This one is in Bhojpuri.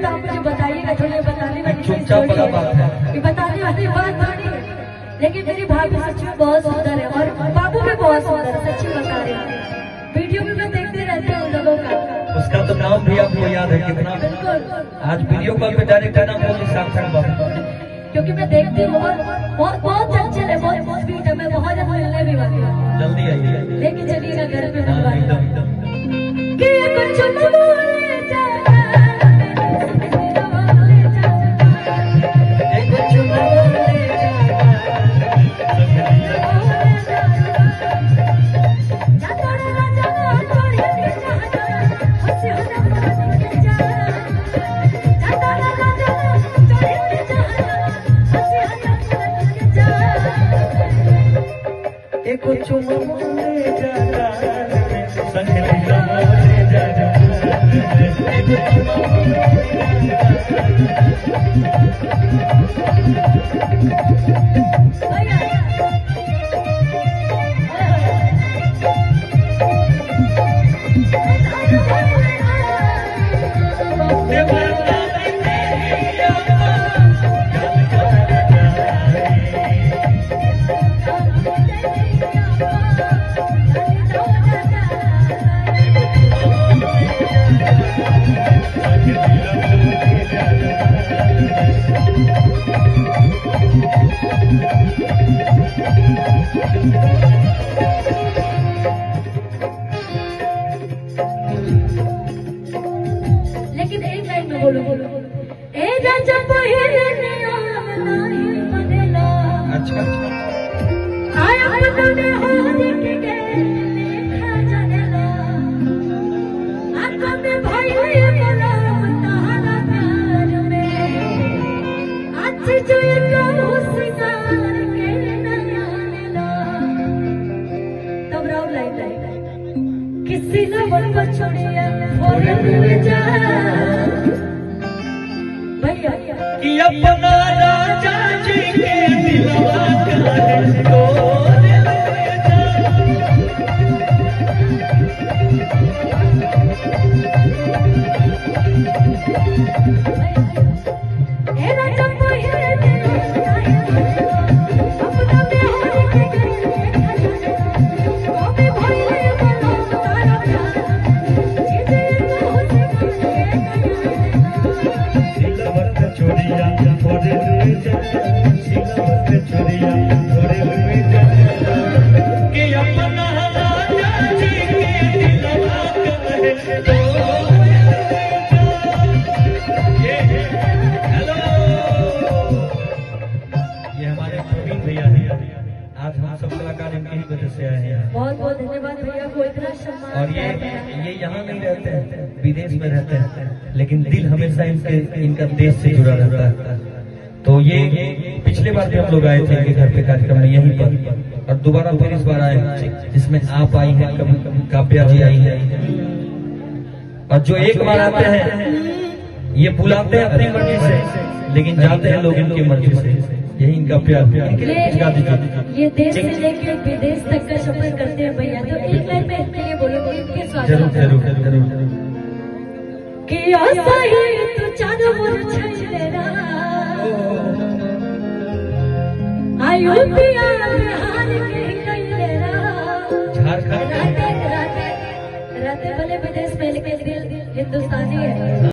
तो आप मुझे बताइएगा, थोड़ी बताने वाली चुपचाप बड़ा बात है, ये बताने वाली बात थोड़ी है। लेकिन मेरी भाभी सच में बहुत सुंदर है और बाबू भी बहुत सुंदर है, सच्ची बता रही हूँ। वीडियो में मैं देखते रहती हूँ लोगों का। उसका तो नाम भी आपको याद है कितना? बिल्कुल, आज वीडियो कॉल पे डायरेक्ट नाम बोलिए सार्थक बाबू। क्योंकि मैं देखती हूँ और बहुत चंचल है, बहुत स्वीट है। मैं बहुत जल्द मिलने भी वाली हूँ। जल्दी आइए। लेके चलिएगा घर पे हाँ, मिलवाने। एकदम कि कुछ बोले जाना, कुछ बोले जाना, संगीता बोले जाना, लेकिन एक लाइन में बोलो ए राजा पहिले नहीं बदला। अच्छा आया बदले हो के लेखा जनेला आंखों में भइले बोला तारा प्यार में आज जो हुस्न के नया लेला। तब राव लाइन किसी न मन को छोड़िया और जा भैया कि अपना राजा जी के दिलवा का तोड़ ले जा। ए राजा पहिले अपना बेहोर के ओ भी भइले बोलो तारा प्यार छोड़िया थोड़े दूर जा, सिलवट छोड़िया थोड़े दूर जा, कि अपना राजा जी के दिलवा का तोड़ ले जा। हेलो, ये हमारे प्रवीण भैया हैं। आज हम सब कलाकार इनकी ही वजह से आए हैं। बहुत बहुत धन्यवाद भैया को इतना सम्मान। और ये यहाँ नहीं रहते हैं, विदेश में रहते हैं, लेकिन दिल हमेशा इनका देश से जुड़ा रहता है। तो ये पिछले बार भी हम लोग आए थे इनके घर पे कार्यक्रम में यहीं पर, और दोबारा फिर इस बार आए, जिसमें आप आई हैं, कभी काव्या जी आई हैं। और जो एक बार आते हैं ये बुलाते हैं अपनी मर्जी से, लेकिन जाते हैं लोग इनकी मर्जी से। यही इनका प्यार। ये देश से लेकर विदेश तक का सफर करते हैं भैया। तो एक लाइन में इनके लिए बोलूंगी, इनके स्वागत। जरूर जरूर जरूर। कि आशा ही तू चारो मोर छलेरा आयो पिया बिहार के कइलेरा। झारखंड राते भले विदेश में लेकिन दिल हिंदुस्तानी है।